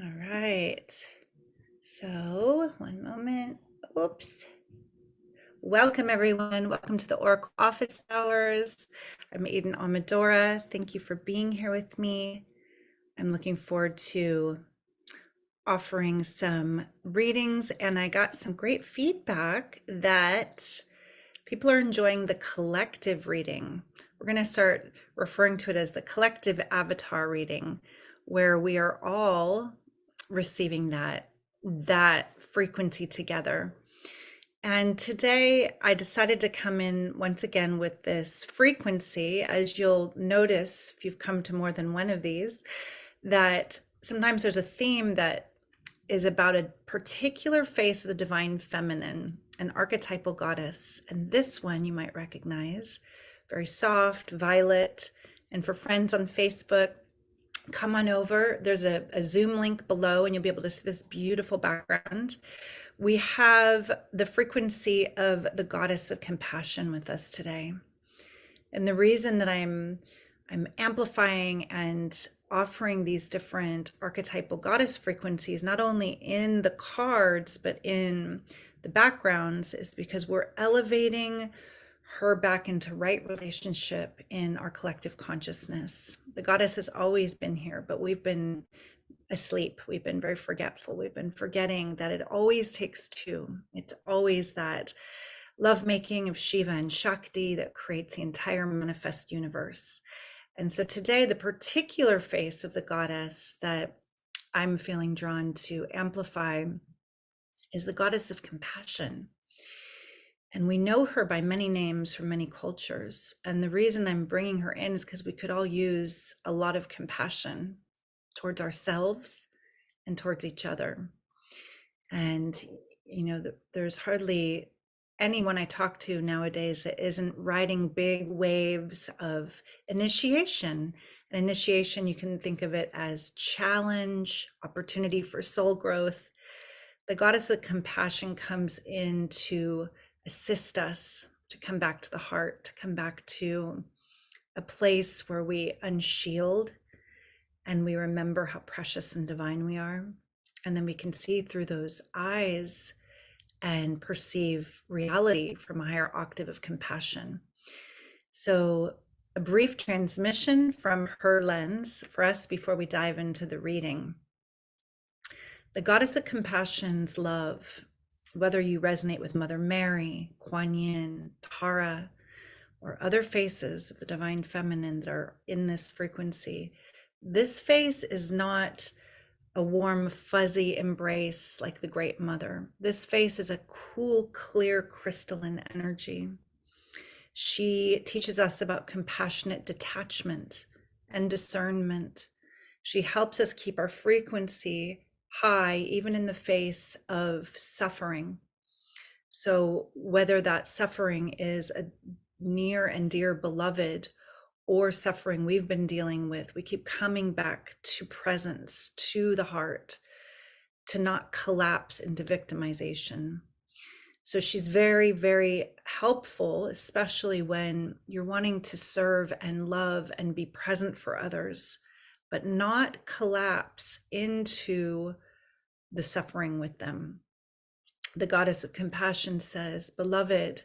All right. So, one moment. Oops. Welcome, everyone. Welcome to the Oracle Office Hours. I'm Aiden Amadora. Thank you for being here with me. I'm looking forward to offering some readings, and I got some great feedback that people are enjoying the collective reading. We're going to start referring to it as the collective avatar reading, where we are all receiving that frequency together. And today I decided to come in once again with this frequency. As you'll notice if you've come to more than one of these, that sometimes there's a theme that is about a particular face of the divine feminine, an archetypal goddess. And this one you might recognize, very soft, violet. And for friends on Facebook, come on over. There's a Zoom link below and you'll be able to see this beautiful background. We have the frequency of the goddess of compassion with us today. And the reason that I'm amplifying and offering these different archetypal goddess frequencies, not only in the cards, but in the backgrounds, is because we're elevating her back into right relationship in our collective consciousness. The goddess has always been here, but we've been asleep. We've been very forgetful. We've been forgetting that it always takes two. It's always that lovemaking of Shiva and Shakti that creates the entire manifest universe. And so today, the particular face of the goddess that I'm feeling drawn to amplify is the goddess of compassion. And we know her by many names from many cultures. And the reason I'm bringing her in is because we could all use a lot of compassion towards ourselves and towards each other. And, there's hardly anyone I talk to nowadays that isn't riding big waves of initiation. And initiation, you can think of it as challenge, opportunity for soul growth. The goddess of compassion comes in to assist us to come back to the heart, to come back to a place where we unshield and we remember how precious and divine we are. And then we can see through those eyes and perceive reality from a higher octave of compassion. So, a brief transmission from her lens for us before we dive into the reading. The goddess of compassion's love, whether you resonate with Mother Mary, Kuan Yin, Tara, or other faces of the divine feminine that are in this frequency, this face is not a warm, fuzzy embrace like the Great Mother. This face is a cool, clear, crystalline energy. She teaches us about compassionate detachment and discernment. She helps us keep our frequency high, even in the face of suffering. So whether that suffering is a near and dear beloved or suffering we've been dealing with, we keep coming back to presence, to the heart, to not collapse into victimization. So she's very, very helpful, especially when you're wanting to serve and love and be present for others, but not collapse into the suffering with them. The goddess of compassion says, beloved,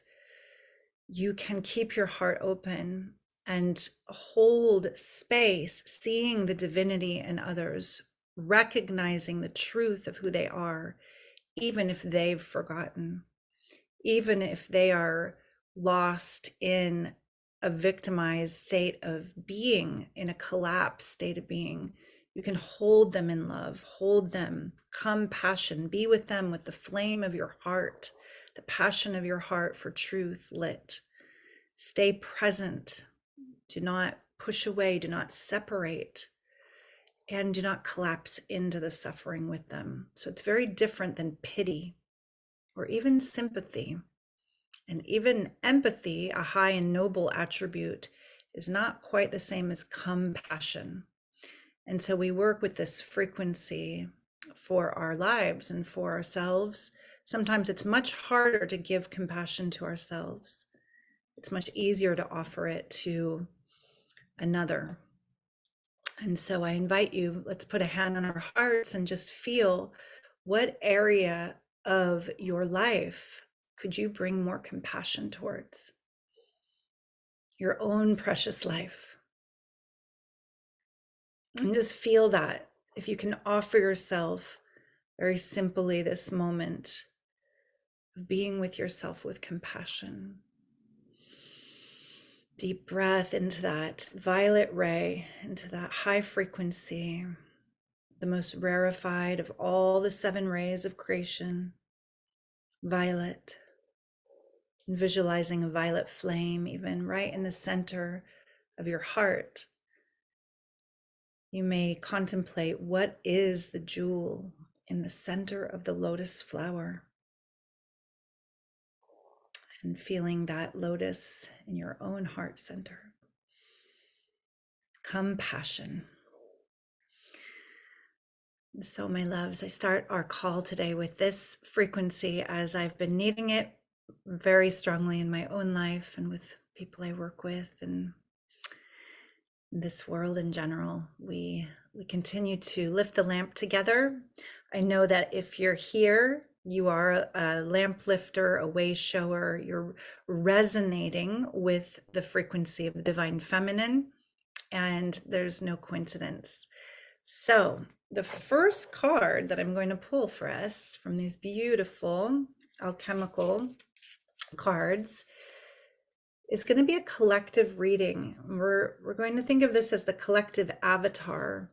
you can keep your heart open and hold space, seeing the divinity in others, recognizing the truth of who they are, even if they've forgotten, even if they are lost in a victimized state of being, in a collapsed state of being. You can hold them in love, hold them, compassion, be with them with the flame of your heart, the passion of your heart for truth lit. Stay present. Do not push away, do not separate, and do not collapse into the suffering with them. So it's very different than pity or even sympathy. And even empathy, a high and noble attribute, is not quite the same as compassion. And so we work with this frequency for our lives and for ourselves. Sometimes it's much harder to give compassion to ourselves. It's much easier to offer it to another. And so I invite you, let's put a hand on our hearts and just feel, what area of your life could you bring more compassion towards? Your own precious life. And just feel that. If you can offer yourself very simply this moment of being with yourself with compassion. Deep breath into that violet ray, into that high frequency, the most rarefied of all the 7 rays of creation, violet. And visualizing a violet flame, even right in the center of your heart. You may contemplate, what is the jewel in the center of the lotus flower? And feeling that lotus in your own heart center. Compassion. So, my loves, I start our call today with this frequency as I've been needing it very strongly in my own life and with people I work with and this world in general. We continue to lift the lamp together. I know that if you're here, you are a lamp lifter, a way shower, you're resonating with the frequency of the divine feminine, and there's no coincidence. So the first card that I'm going to pull for us from these beautiful alchemical cards is going to be a collective reading. We're going to think of this as the collective avatar,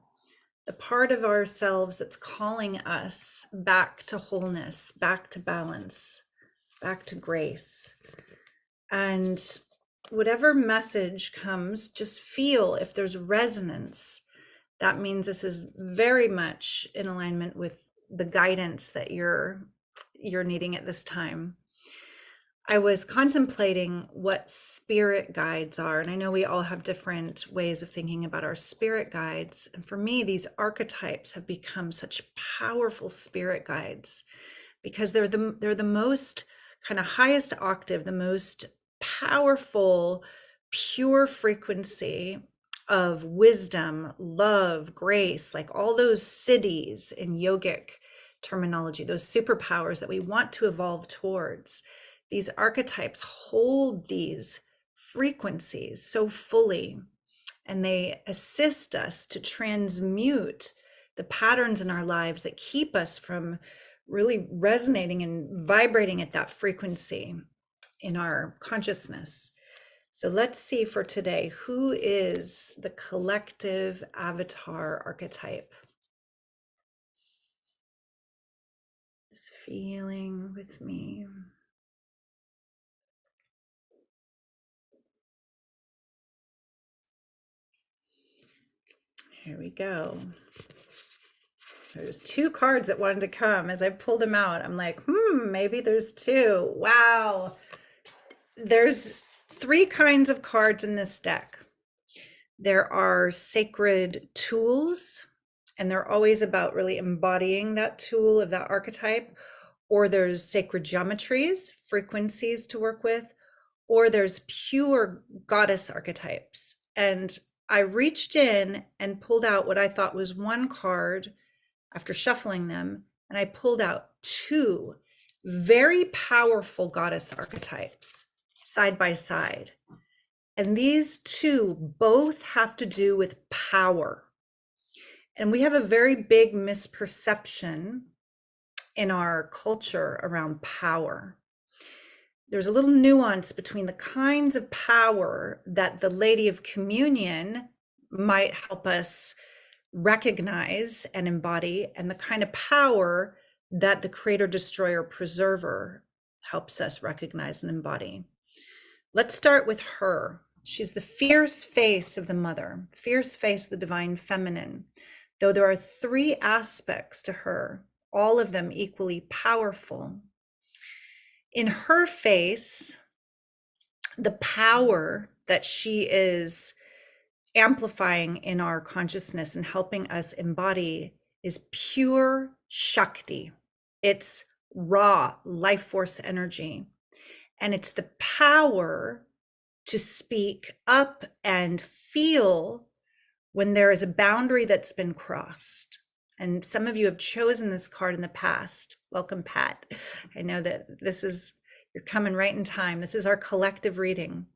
the part of ourselves that's calling us back to wholeness, back to balance, back to grace. And whatever message comes, just feel if there's resonance. That means this is very much in alignment with the guidance that you're needing at this time. I was contemplating what spirit guides are, and I know we all have different ways of thinking about our spirit guides. And for me, these archetypes have become such powerful spirit guides because they're the most kind of highest octave, the most powerful, pure frequency of wisdom, love, grace, like all those siddhis in yogic terminology, those superpowers that we want to evolve towards. These archetypes hold these frequencies so fully, and they assist us to transmute the patterns in our lives that keep us from really resonating and vibrating at that frequency in our consciousness. So let's see for today, who is the collective avatar archetype? Just feeling with me. Here we go. There's 2 cards that wanted to come. As I pulled them out, I'm like, maybe there's 2. Wow. There's 3 kinds of cards in this deck. There are sacred tools, and they're always about really embodying that tool of that archetype. Or there's sacred geometries, frequencies to work with, or there's pure goddess archetypes. And I reached in and pulled out what I thought was 1 card after shuffling them, and I pulled out 2 very powerful goddess archetypes side by side. And these 2 both have to do with power. And we have a very big misperception in our culture around power. There's a little nuance between the kinds of power that the Lady of Communion might help us recognize and embody, and the kind of power that the Creator, Destroyer, Preserver helps us recognize and embody. Let's start with her. She's the fierce face of the mother, fierce face of the divine feminine. Though there are 3 aspects to her, all of them equally powerful. In her face, the power that she is amplifying in our consciousness and helping us embody is pure Shakti. It's raw life force energy. And it's the power to speak up and feel when there is a boundary that's been crossed. And some of you have chosen this card in the past. Welcome, Pat. I know that you're coming right in time. This is our collective reading.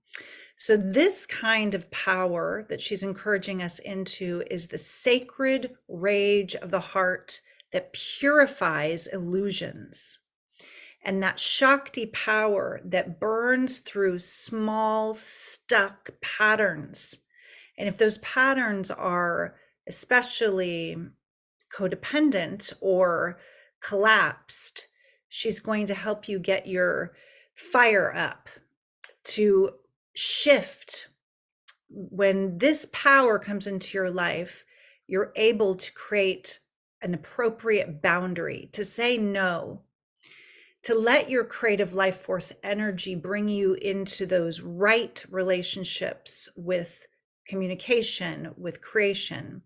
So this kind of power that she's encouraging us into is the sacred rage of the heart that purifies illusions. And that Shakti power that burns through small, stuck patterns. And if those patterns are especially codependent or collapsed, she's going to help you get your fire up to shift. When this power comes into your life, you're able to create an appropriate boundary, to say no, to let your creative life force energy bring you into those right relationships with communication, with creation.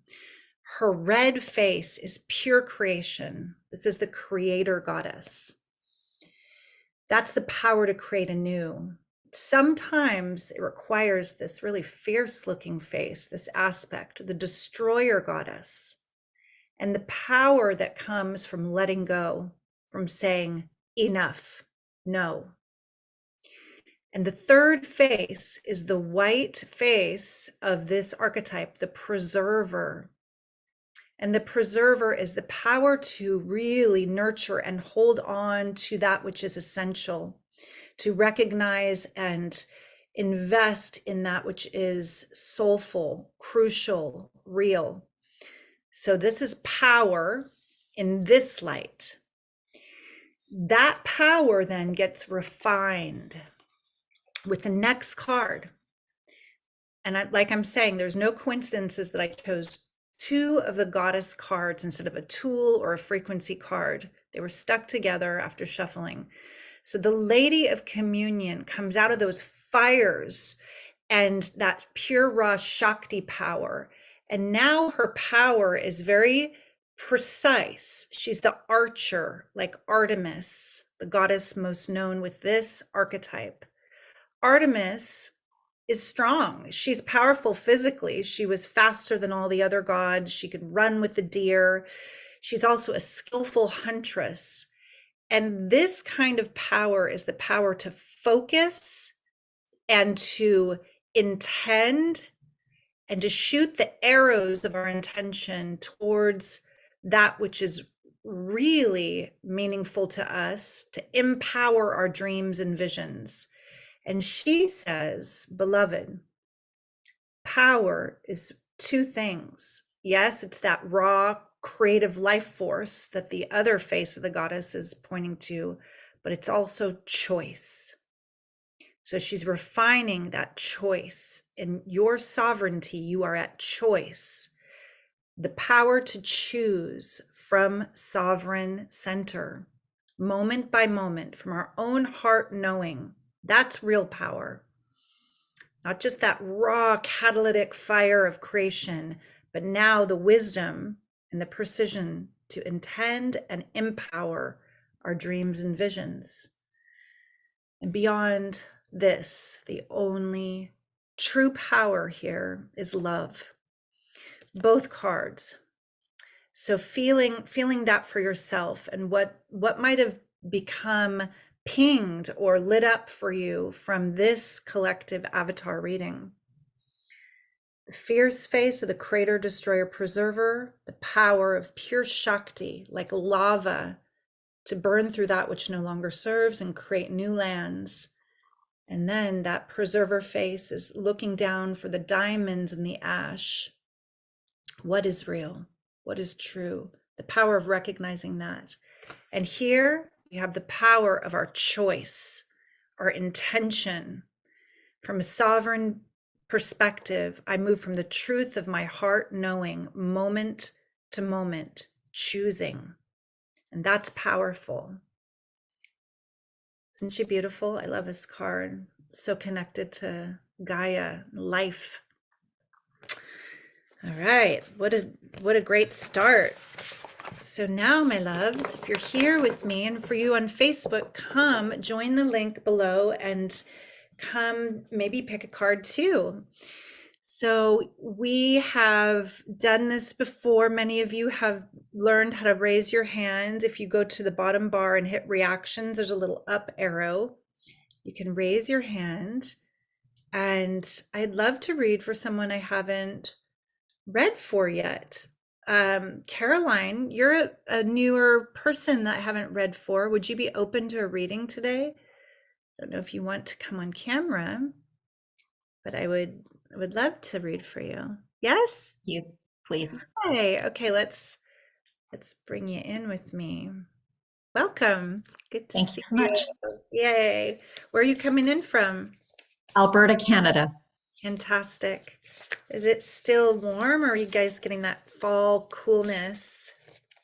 Her red face is pure creation. This is the creator goddess. That's the power to create anew. Sometimes it requires this really fierce looking face, this aspect, the destroyer goddess, and the power that comes from letting go, from saying enough, no. And the third face is the white face of this archetype, the preserver. And the preserver is the power to really nurture and hold on to that which is essential, to recognize and invest in that which is soulful, crucial, real. So this is power in this light. That power then gets refined with the next card. And like I'm saying, there's no coincidences that I chose two of the goddess cards instead of a tool or a frequency card. They were stuck together after shuffling. So the Lady of Communion comes out of those fires and that pure raw Shakti power. And now her power is very precise. She's the archer, like Artemis, the goddess most known with this archetype. Artemis is strong. She's powerful physically. She was faster than all the other gods. She could run with the deer. She's also a skillful huntress. And this kind of power is the power to focus and to intend and to shoot the arrows of our intention towards that which is really meaningful to us, to empower our dreams and visions. And she says, beloved, power is two things. Yes, it's that raw creative life force that the other face of the goddess is pointing to, but it's also choice. So she's refining that choice. In your sovereignty, you are at choice. The power to choose from sovereign center, moment by moment, from our own heart knowing. That's real power. Not just that raw catalytic fire of creation, but now the wisdom and the precision to intend and empower our dreams and visions. And beyond this, the only true power here is love. Both cards. So feeling that for yourself and what might have become pinged or lit up for you from this collective avatar reading. The fierce face of the creator, destroyer, preserver, the power of pure Shakti, like lava, to burn through that which no longer serves and create new lands. And then that preserver face is looking down for the diamonds in the ash. What is real? What is true? The power of recognizing that. And here you have the power of our choice, our intention. From a sovereign perspective, I move from the truth of my heart knowing, moment to moment, choosing. And that's powerful. Isn't she beautiful? I love this card. So connected to Gaia, life. All right, what a great start. So now, my loves, if you're here with me, and for you on Facebook, come join the link below and come maybe pick a card too. So we have done this before. Many of you have learned how to raise your hand. If you go to the bottom bar and hit reactions, there's a little up arrow. You can raise your hand. And I'd love to read for someone I haven't read for yet. Caroline, you're a newer person that I haven't read for. Would you be open to a reading today? I don't know if you want to come on camera, but I would love to read for you. Yes? You, please. Hey, okay, let's bring you in with me. Welcome. Good to Thank you see so you. much. Yay. Where are you coming in from? Alberta, Canada. Fantastic. Is it still warm or are you guys getting that fall coolness?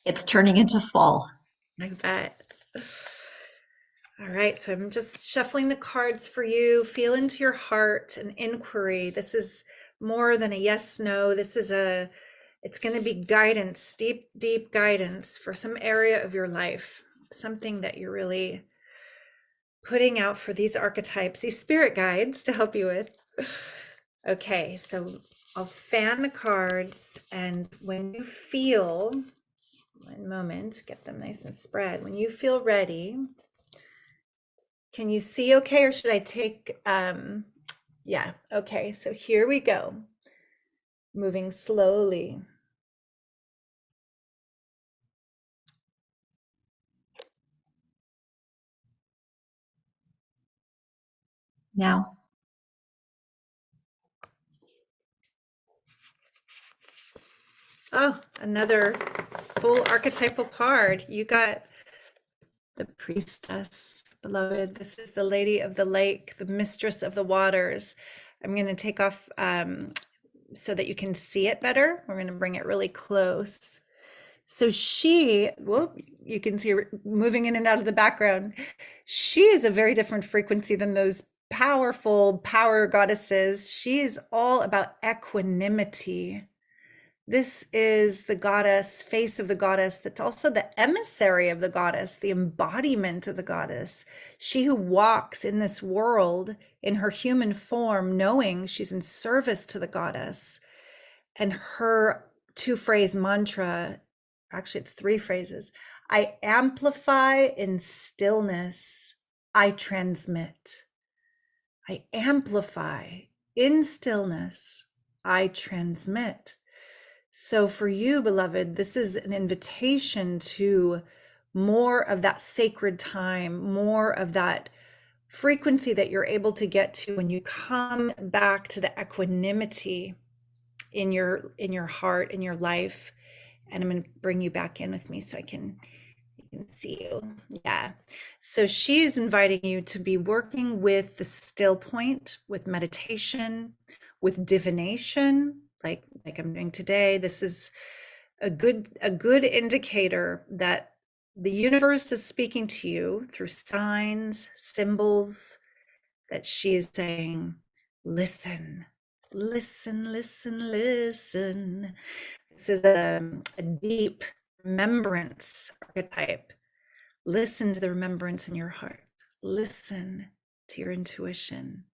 It's turning into fall. I bet. All right, so I'm just shuffling the cards for you. Feel into your heart an inquiry. This is more than a yes, no. It's going to be guidance, deep, deep guidance for some area of your life, something that you're really putting out for these archetypes, these spirit guides to help you with. Okay, so I'll fan the cards, and when you feel, one moment, get them nice and spread. When you feel ready, can you see okay, or should I take, yeah, okay, so here we go. Moving slowly. Now, Oh, another full archetypal card. You got the priestess, beloved. This is the lady of the lake, the mistress of the waters. I'm going to take off so that you can see it better. We're going to bring it really close. So she, well, you can see her moving in and out of the background. She is a very different frequency than those powerful power goddesses. She is all about equanimity. This is the goddess, face of the goddess, that's also the emissary of the goddess, the embodiment of the goddess. She who walks in this world in her human form, knowing she's in service to the goddess. And her two-phrase mantra, actually it's three phrases: I amplify in stillness, I transmit. I amplify in stillness, I transmit. So for you, beloved, this is an invitation to more of that sacred time, more of that frequency that you're able to get to when you come back to the equanimity in your heart, in your life. And I'm going to bring you back in with me so you can see you. Yeah. So she's inviting you to be working with the still point, with meditation, with divination, like I'm doing today. This is a good indicator that the universe is speaking to you through signs, symbols, that she is saying, listen, listen, listen, listen. This is a deep remembrance archetype. Listen to the remembrance in your heart. Listen to your intuition.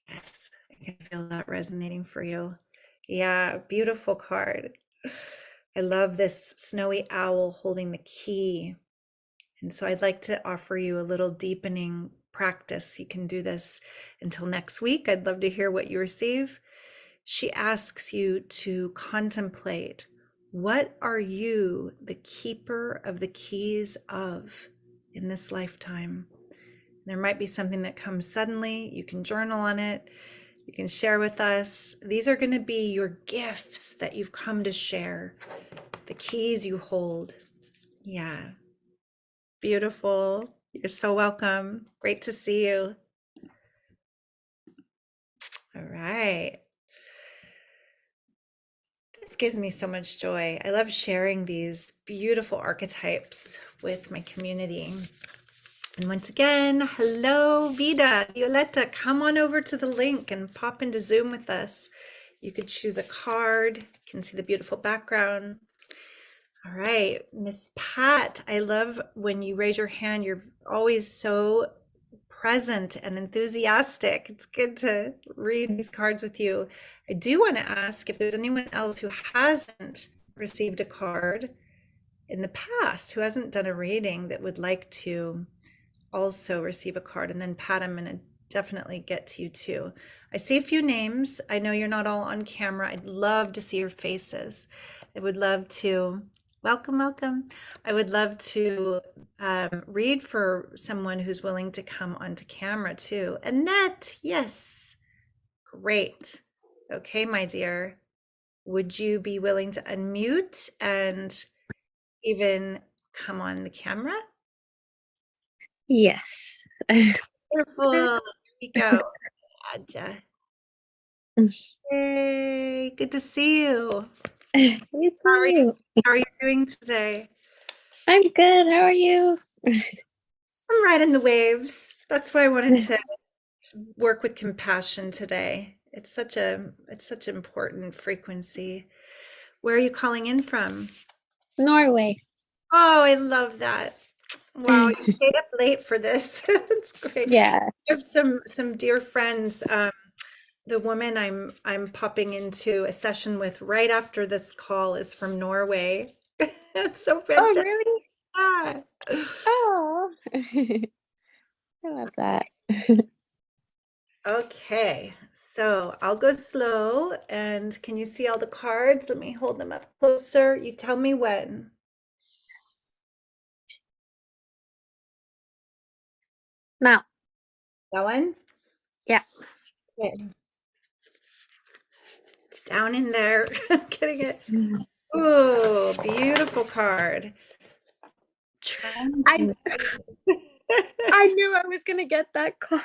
Yes, I can feel that resonating for you. Yeah, beautiful card. I love this snowy owl holding the key. And so I'd like to offer you a little deepening practice. You can do this until next week. I'd love to hear what you receive. She asks you to contemplate, what are you the keeper of the keys of in this lifetime? There might be something that comes suddenly. You can journal on it. You can share with us. These are going to be your gifts that you've come to share, the keys you hold. Yeah. Beautiful. You're so welcome. Great to see you. All right. This gives me so much joy. I love sharing these beautiful archetypes with my community. And once again, hello, Vida, Violetta, come on over to the link and pop into Zoom with us. You could choose a card. You can see the beautiful background. All right, Miss Pat, I love when you raise your hand. You're always so present and enthusiastic. It's good to read these cards with you. I do want to ask if there's anyone else who hasn't received a card in the past, who hasn't done a reading, that would like to also receive a card. And then Pat, I'm going to definitely get to you too. I see a few names. I know you're not all on camera. I'd love to see your faces. I would love to welcome. I would love to read for someone who's willing to come onto camera too. Annette, yes, great. Okay, my dear, would you be willing to unmute and even come on the camera? Yes. Wonderful. Here we go. Gotcha. Yay, good to see you. You too. How are you doing today? I'm good. How are you? I'm riding the waves. That's why I wanted to work with compassion today. It's such an important frequency. Where are you calling in from? Norway. Oh, I love that. Wow, you stayed up late for this. It's great. Yeah. I have some dear friends. The woman I'm popping into a session with right after this call is from Norway. It's so Oh, fantastic. really? Yeah. Oh. I love that. Okay, so I'll go slow. And can you see all the cards? Let me hold them up closer. You tell me when. Now. That one? Yeah. Okay. It's down in there. Getting it. Oh, beautiful card. I knew I was gonna get that card.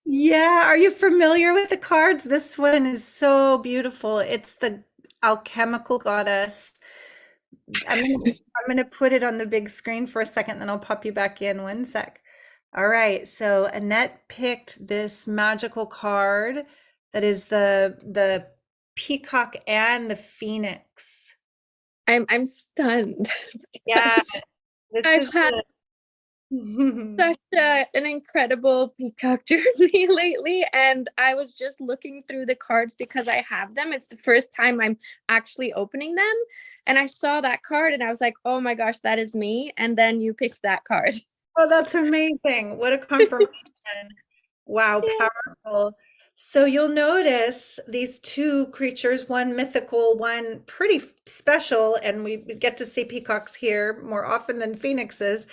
Yeah, are you familiar with the cards? This one is so beautiful. It's the alchemical goddess. I'm gonna put it on the big screen for a second, then I'll pop you back in 1 sec. All right, so Annette picked this magical card that is the peacock and the phoenix. I'm stunned. Yeah, this I've is had such an incredible peacock journey lately, and I was just looking through the cards because I have them. It's the first time I'm actually opening them, and I saw that card and I was like, oh my gosh, that is me. And then you picked that card. Oh, that's amazing. What a confirmation. Wow, Yeah. powerful. So you'll notice these two creatures, one mythical, one pretty special, and we get to see peacocks here more often than phoenixes.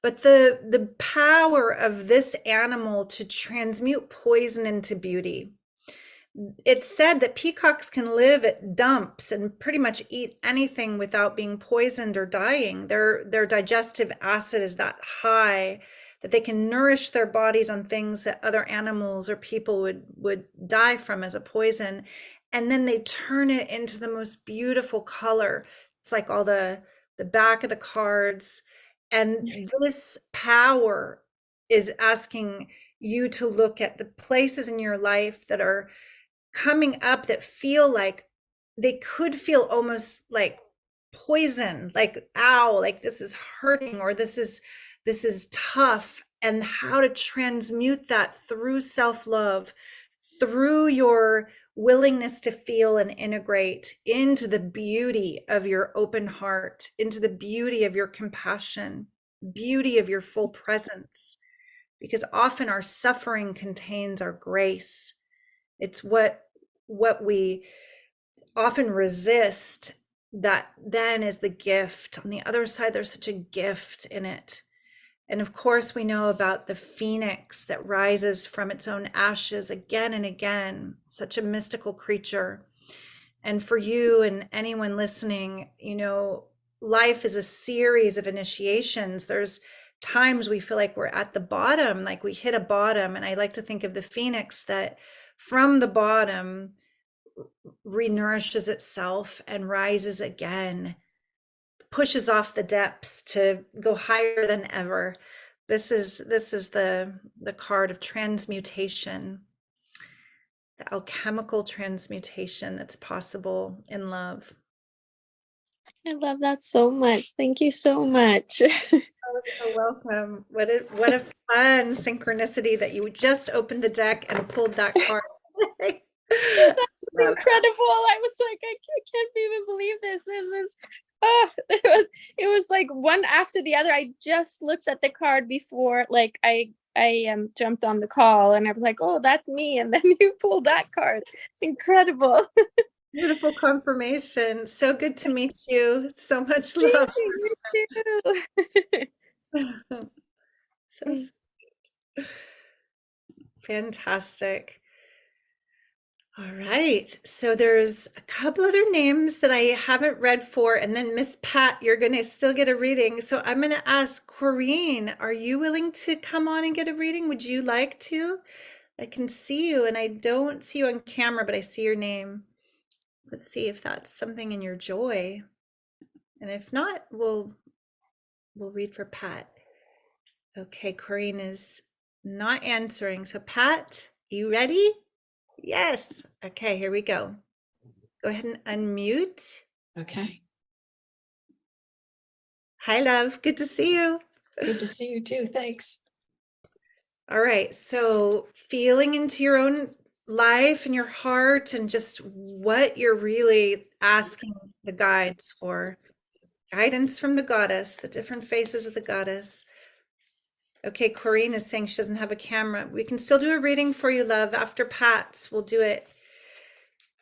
But the power of this animal to transmute poison into beauty. It's said that peacocks can live at dumps and pretty much eat anything without being poisoned or dying. Their digestive acid is that high that they can nourish their bodies on things that other animals or people would die from as a poison. And then they turn it into the most beautiful color. It's like all the back of the cards. And this power is asking you to look at the places in your life that are coming up that feel like they could feel almost like poison, like ow, like this is hurting, or this is tough, and how to transmute that through self-love, through your willingness to feel and integrate into the beauty of your open heart, into the beauty of your compassion, beauty of your full presence, because often our suffering contains our grace. It's what we often resist that then is the gift. On the other side, there's such a gift in it. And of course, we know about the phoenix that rises from its own ashes again and again, such a mystical creature. And for you and anyone listening, life is a series of initiations. There's times we feel like we're at the bottom, like we hit a bottom. And I like to think of the phoenix that from the bottom renourishes itself and rises again, pushes off the depths to go higher than ever. This is the card of transmutation, the alchemical transmutation that's possible in love. I love that so much. Thank you so much. Oh, so welcome. What a fun synchronicity that you just opened the deck and pulled that card. Love Incredible. I was like, can't even believe this. This is it was like one after the other. I just looked at the card before, like I jumped on the call and I was like, oh, that's me. And then you pulled that card. It's incredible. Beautiful confirmation. So good to meet you. So much love. You too. So fantastic. All right. So there's a couple other names that I haven't read for, and then Miss Pat, you're going to still get a reading. So I'm going to ask Corrine, are you willing to come on and get a reading? Would you like to? I can see you, and I don't see you on camera, but I see your name. Let's see if that's something in your joy. And if not, we'll read for Pat. Okay, Corrine is not answering. So Pat, you ready? Yes. Okay, here we go. Go ahead and unmute. Okay. Hi, love. Good to see you. Good to see you too. Thanks. All right. So feeling into your own life and your heart and just what you're really asking the guides for. Guidance from the goddess, the different faces of the goddess. Okay, Corrine is saying she doesn't have a camera. We can still do a reading for you, love. After Pat's, we'll do it.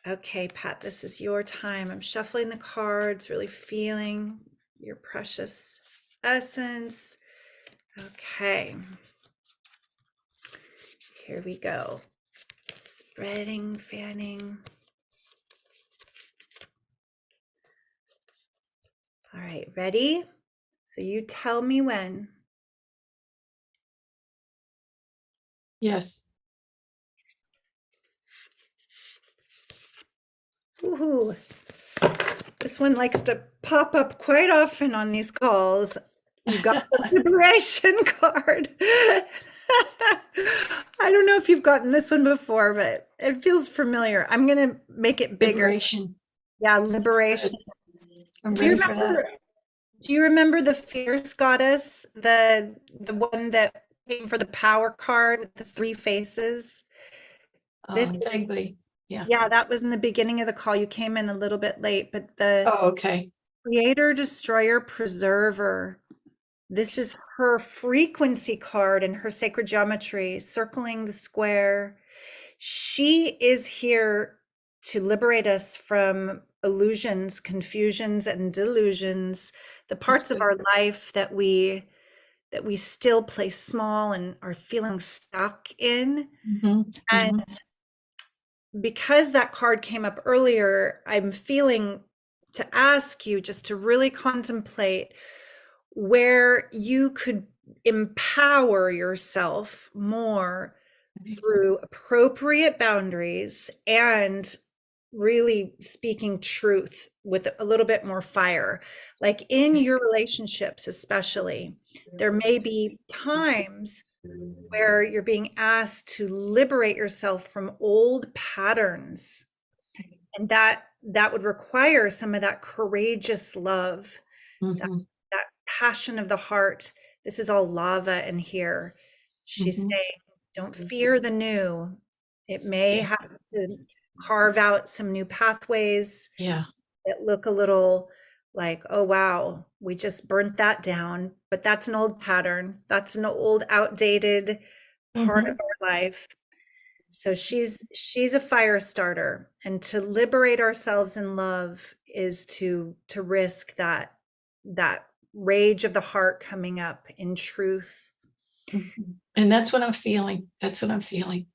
Okay, Pat, this is your time. I'm shuffling the cards, really feeling your precious essence. Okay. Here we go. Spreading, fanning. All right, ready? So you tell me when. Yes. Ooh, this one likes to pop up quite often on these calls. You got the liberation card. I don't know if you've gotten this one before, but it feels familiar. I'm going to make it bigger. Liberation. Yeah, liberation. I'm Do you ready for that. remember the fierce goddess, the one that came for the power card with the three faces? This Vaguely. Yeah. Yeah, that was in the beginning of the call. You came in a little bit late, but the Oh, okay. creator, destroyer, preserver. This is her frequency card in her sacred geometry, circling the square. She is here to liberate us from illusions, confusions, and delusions, the parts of our life that we still play small and are feeling stuck in. And because that card came up earlier, I'm feeling to ask you just to really contemplate where you could empower yourself more through appropriate boundaries and really speaking truth with a little bit more fire. Like in your relationships, especially, there may be times where you're being asked to liberate yourself from old patterns, and that would require some of that courageous love, that passion of the heart. This is all lava in here. She's saying, don't fear the new. It may have to carve out some new pathways that look a little like, oh wow, we just burnt that down, but that's an old pattern. That's an old, outdated part of our life. So she's a fire starter, and to liberate ourselves in love is to risk that rage of the heart coming up in truth. And that's what I'm feeling. That's what I'm feeling.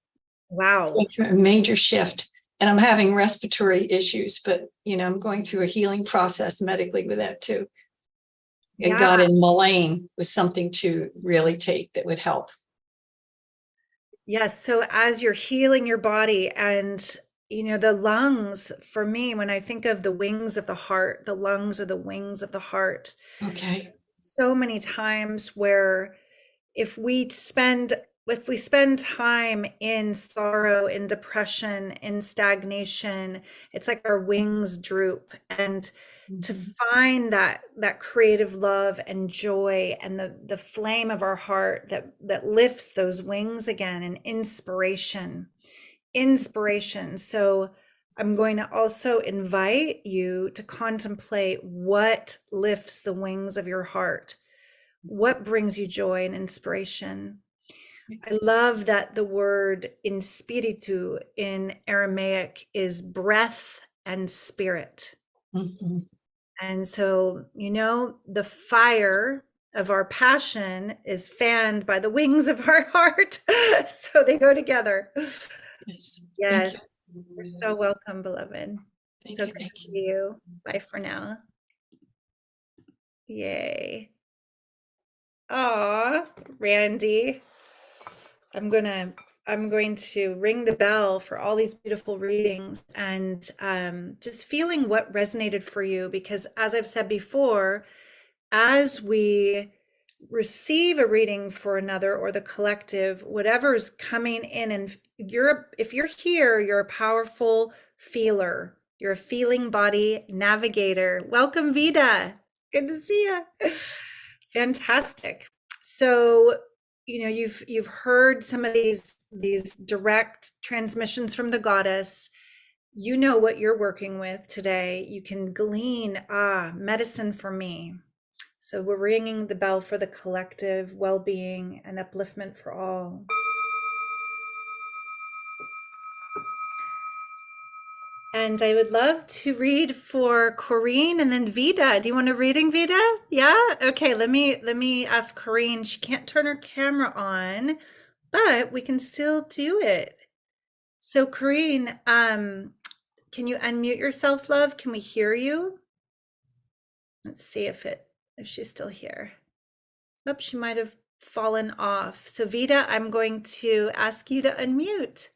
Wow. Going through a major shift. And I'm having respiratory issues, but I'm going through a healing process medically with that too. And God in Mullane was something to really take that would help. Yes. So as you're healing your body, and the lungs, for me, when I think of the wings of the heart, the lungs are the wings of the heart. Okay. So many times where if we spend time in sorrow, in depression, in stagnation, it's like our wings droop. And to Mhm. find that creative love and joy and the flame of our heart that lifts those wings again, and inspiration. So I'm going to also invite you to contemplate what lifts the wings of your heart, what brings you joy and inspiration. I love that the word inspiritu in Aramaic is breath and spirit. Mhm. And so, the fire of our passion is fanned by the wings of our heart. So they go together. Yes. Thank you. Yes. You're so welcome, beloved. Thank So you. good Thank to you. see you. Bye for now. Yay. Aw, Randy. I'm going to ring the bell for all these beautiful readings, and just feeling what resonated for you, because as I've said before, as we receive a reading for another or the collective, whatever's coming in, and if you're here, you're a powerful feeler. You're a feeling body navigator. Welcome, Vida. Good to see you. Fantastic. So, you've heard some of these direct transmissions from the goddess. You know what you're working with today. You can glean, medicine for me. So we're ringing the bell for the collective well-being and upliftment for all. And I would love to read for Corinne and then Vida. Do you want a reading, Vida? Yeah? Okay, let me ask Corinne. She can't turn her camera on, but we can still do it. So Corinne, can you unmute yourself, love? Can we hear you? Let's see if she's still here. Oops, she might have fallen off. So Vida, I'm going to ask you to unmute.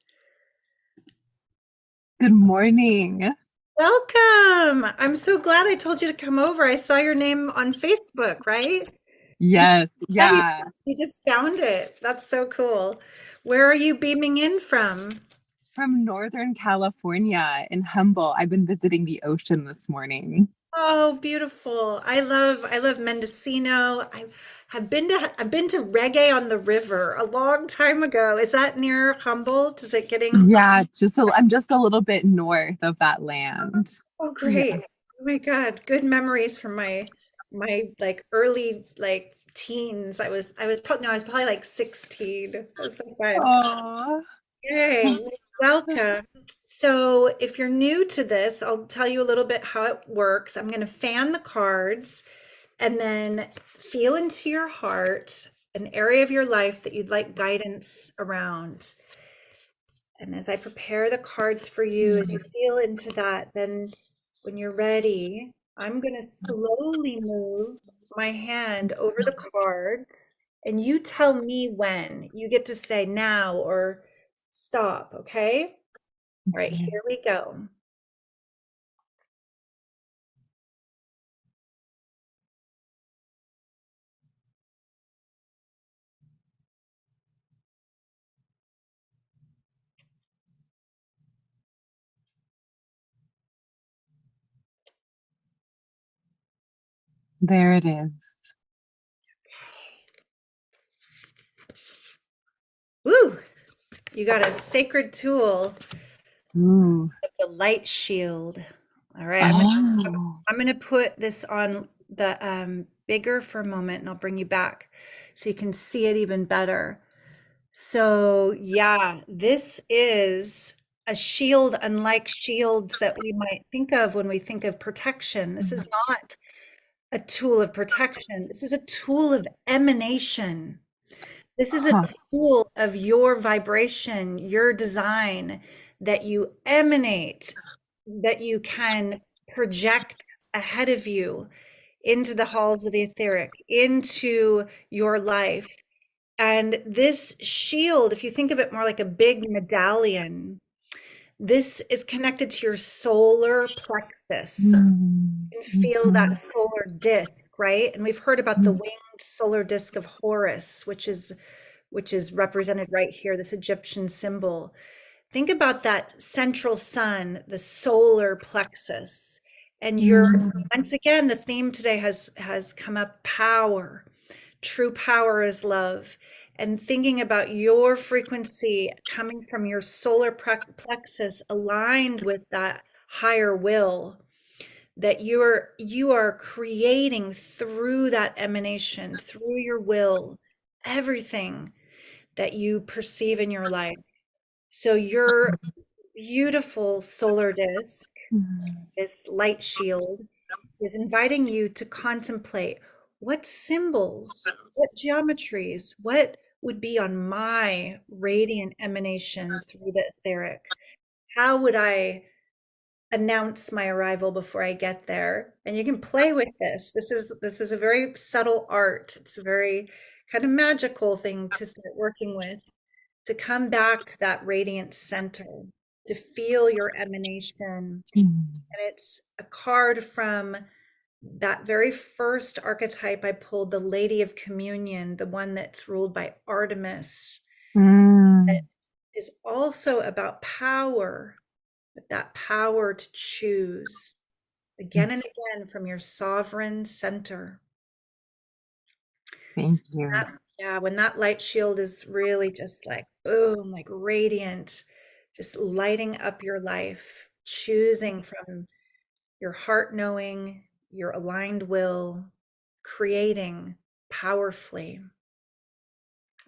Good morning. Welcome. I'm so glad I told you to come over. I saw your name on Facebook, right? Yes, Yeah, yeah. you just found it. That's so cool. Where are you beaming in from? From Northern California in Humboldt. I've been visiting the ocean this morning. Oh, beautiful. I love Mendocino. I've been to Reggae on the River a long time ago. Is that near Humboldt? Is it getting Yeah, I'm just a little bit north of that land. Oh, Yeah. great. Oh my God. Good memories from my like early like teens. I was probably like 16. That's so fun. Oh. Yay. Welcome. So if you're new to this, I'll tell you a little bit how it works. I'm going to fan the cards and then feel into your heart an area of your life that you'd like guidance around. And as I prepare the cards for you, as you feel into that, then when you're ready, I'm going to slowly move my hand over the cards, and you tell me when. You get to say now or stop, okay? All right, Okay. here we go. There it is. Woo! You got a sacred tool, Ooh. the light shield. All right, Oh. I'm gonna put this on the bigger for a moment, and I'll bring you back so you can see it even better. So yeah, this is a shield unlike shields that we might think of when we think of protection. This is not a tool of protection. This is a tool of emanation. This is a Huh. tool of your vibration, your design that you emanate, that you can project ahead of you into the halls of the etheric, into your life. And this shield, if you think of it more like a big medallion, this is connected to your solar plexus. Mm, You can feel that mhm, solar disc, right? And we've heard about the mm. winged solar disc of Horus, which is represented right here, this Egyptian symbol. Think about that central sun, the solar plexus, And you're, once again, the theme today has come up, power. True power is love. And thinking about your frequency coming from your solar plexus aligned with that higher will, that you are creating through that emanation, through your will, everything that you perceive in your life. So your beautiful solar disk, this light shield, is inviting you to contemplate what symbols, what geometries, what would be on my radiant emanation through the etheric. How would I announce my arrival before I get there? And you can play with this. This is a very subtle art. It's a very kind of magical thing to start working with, to come back to that radiant center, to feel your emanation. And it's a card from that very first archetype I pulled, the Lady of Communion, the one that's ruled by Artemis. It is also about power, but that power to choose again and again from your sovereign center. Thank you. Yeah, when that light shield is really just like boom, like radiant, just lighting up your life, choosing from your heart knowing, your aligned will, creating powerfully.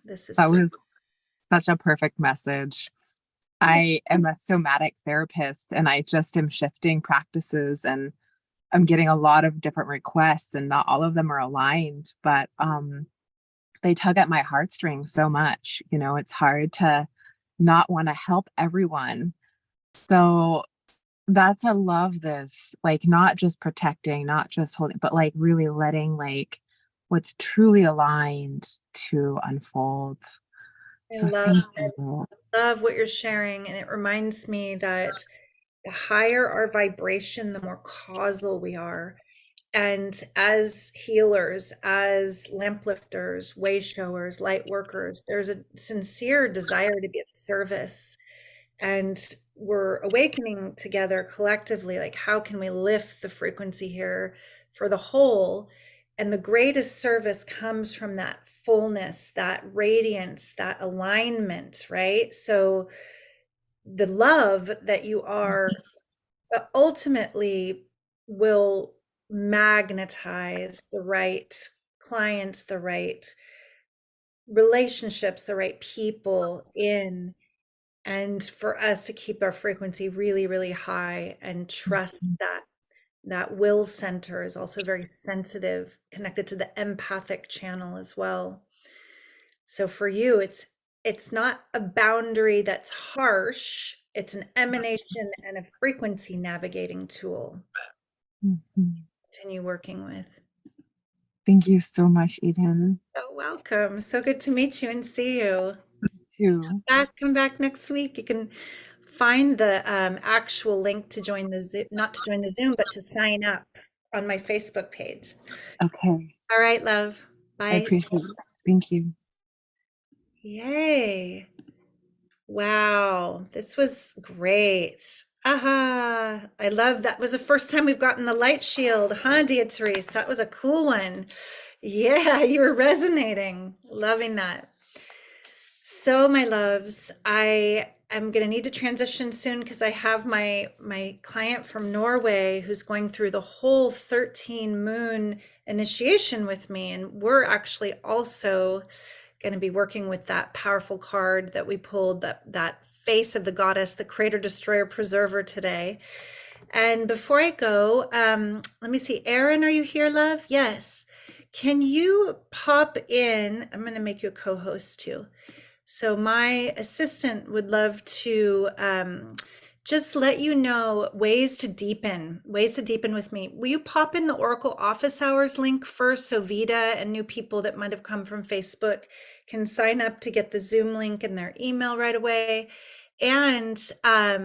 This is That was such a perfect message. I am a somatic therapist and I just am shifting practices, and I'm getting a lot of different requests and not all of them are aligned, but they tug at my heartstrings so much. You know, it's hard to not want to help everyone. So I love this, like not just protecting, not just holding, but like really letting like what's truly aligned to unfold. I So love thank it. you. Love what you're sharing. And it reminds me that the higher our vibration, the more causal we are. And as healers, as lamp lifters, way showers, light workers, there's a sincere desire to be of service. And we're awakening together collectively, like how can we lift the frequency here for the whole? And the greatest service comes from that fullness, that radiance, that alignment, right? So the love that you are ultimately will magnetize the right clients, the right relationships, the right people in, and for us to keep our frequency really, really high and trust that that will center is also very sensitive, connected to the empathic channel as well. So for you, it's not a boundary that's harsh, it's an emanation and a frequency navigating tool. Continue working with. Thank you so much, Eden. So welcome. So good to meet you and see you. Too. Come back next week. You can find the actual link to join the Zoom, not to join the Zoom, but to sign up on my Facebook page. Okay. All right, love. Bye. I appreciate it. Thank you. Yay. Wow, this was great. Aha, I love that. Was the first time we've gotten the light shield, huh, Beatrice? That was a cool one. Yeah, you were resonating. Loving that. So, my loves, I am going to need to transition soon because I have my client from Norway who's going through the whole 13 moon initiation with me, and we're actually also going to be working with that powerful card that we pulled, that face of the goddess, the creator, destroyer, preserver today. And before I go, let me see. Erin, are you here, love? Yes. Can you pop in? I'm going to make you a co-host too. So my assistant would love to just let you know ways to deepen with me. Will you pop in the Oracle office hours link first so Vida and new people that might have come from Facebook can sign up to get the Zoom link in their email right away? And I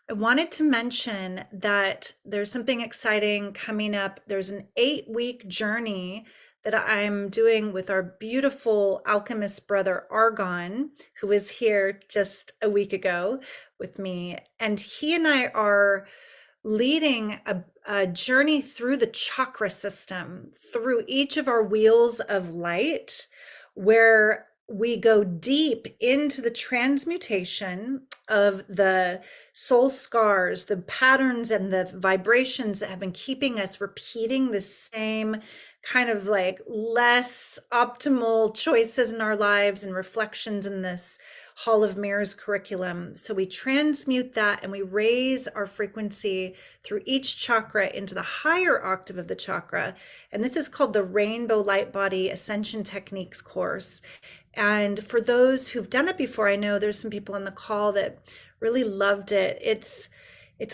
wanted to mention that there's something exciting coming up. There's an 8-week journey that I'm doing with our beautiful alchemist brother Argon, who was here just a week ago with me. And he and I are leading a journey through the chakra system, through each of our wheels of light, where we go deep into the transmutation of the soul scars, the patterns and the vibrations that have been keeping us repeating the same kind of like less optimal choices in our lives and reflections in this Hall of Mirrors curriculum. So we transmute that and we raise our frequency through each chakra into the higher octave of the chakra. And this is called the Rainbow Light Body Ascension Techniques course. And for those who've done it before, I know there's some people on the call that really loved it. It's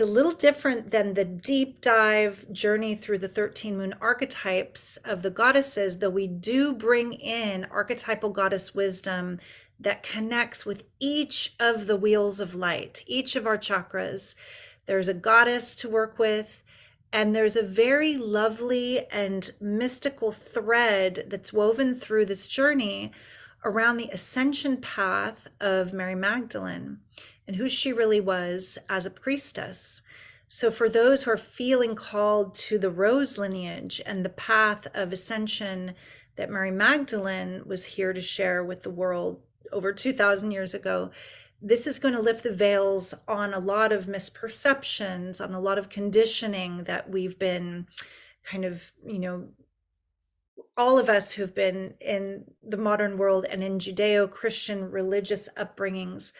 a little different than the deep dive journey through the 13 moon archetypes of the goddesses, though we do bring in archetypal goddess wisdom that connects with each of the wheels of light, each of our chakras. There's a goddess to work with, and there's a very lovely and mystical thread that's woven through this journey around the ascension path of Mary Magdalene and who she really was as a priestess. So for those who are feeling called to the rose lineage and the path of ascension that Mary Magdalene was here to share with the world over 2,000 years ago, this is going to lift the veils on a lot of misperceptions, on a lot of conditioning that we've been kind of, all of us who've been in the modern world and in Judeo-Christian religious upbringings,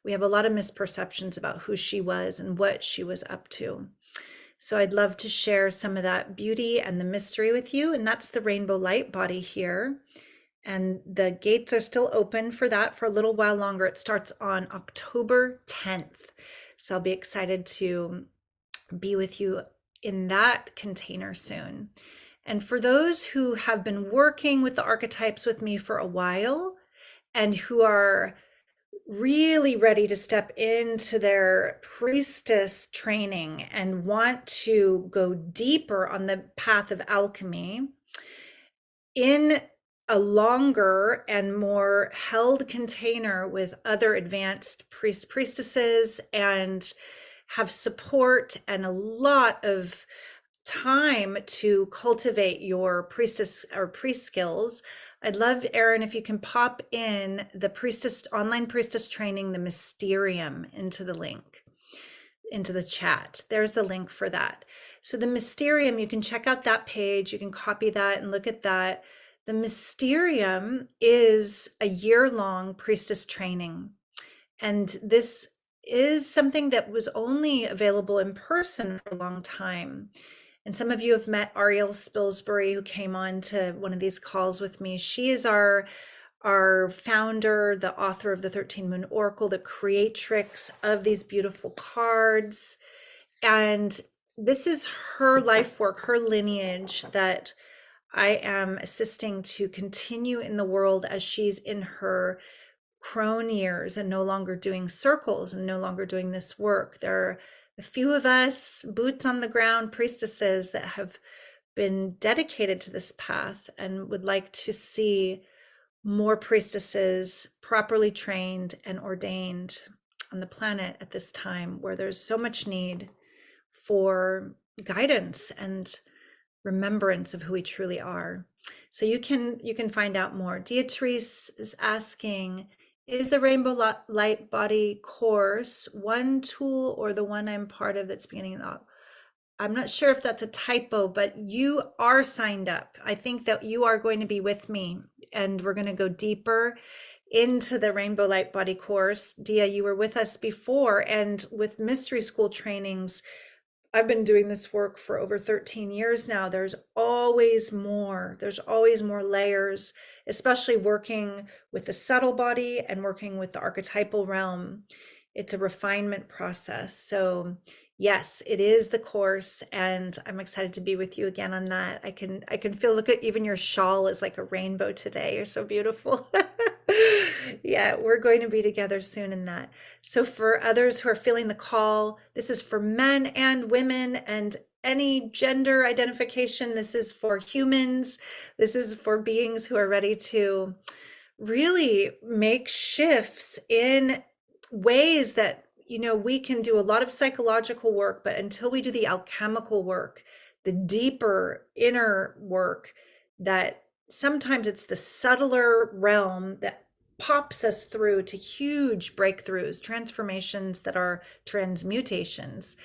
we have a lot of misperceptions about who she was and what she was up to. So I'd love to share some of that beauty and the mystery with you. And that's the Rainbow Light Body here. And the gates are still open for that for a little while longer. It starts on October 10th. So I'll be excited to be with you in that container soon. And for those who have been working with the archetypes with me for a while and who are really ready to step into their priestess training and want to go deeper on the path of alchemy in a longer and more held container with other advanced priestesses and have support and a lot of time to cultivate your priestess or priest skills, I'd love, Erin, if you can pop in the online priestess training, the Mysterium, into the link, into the chat. There's the link for that. So the Mysterium, you can check out that page. You can copy that and look at that. The Mysterium is a year-long priestess training. And this is something that was only available in person for a long time. And some of you have met Ariel Spilsbury, who came on to one of these calls with me. She is our founder, the author of the 13 Moon Oracle, the creatrix of these beautiful cards. And this is her life work, her lineage that I am assisting to continue in the world as she's in her crone years and no longer doing circles and no longer doing this work. There are a few of us boots on the ground priestesses that have been dedicated to this path and would like to see more priestesses properly trained and ordained on the planet at this time where there's so much need for guidance and remembrance of who we truly are. So you can find out more. Beatrice is asking, is the Rainbow Light Body course one tool or the one I'm part of that's beginning? I'm not sure if that's a typo, but you are signed up. I think that you are going to be with me and we're going to go deeper into the Rainbow Light Body course. Dia, you were with us before, and with mystery school trainings, I've been doing this work for over 13 years now. There's always more. There's always more layers, especially working with the subtle body and working with the archetypal realm. It's a refinement process. So yes, it is the course, and I'm excited to be with you again on that. I can feel, look at even your shawl is like a rainbow today. You're so beautiful. Yeah, we're going to be together soon in that. So for others who are feeling the call, this is for men and women and any gender identification. This is for humans. This is for beings who are ready to really make shifts in ways that we can do a lot of psychological work, but until we do the alchemical work, the deeper inner work, that sometimes it's the subtler realm that pops us through to huge breakthroughs, transformations that are transmutations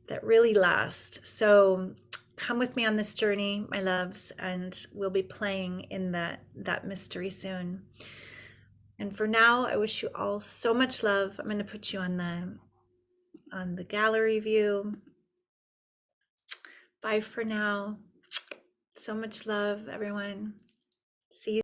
that really last. So come with me on this journey, my loves, and we'll be playing in that mystery soon. And for now, I wish you all so much love. I'm going to put you on the gallery view. Bye for now. So much love, everyone.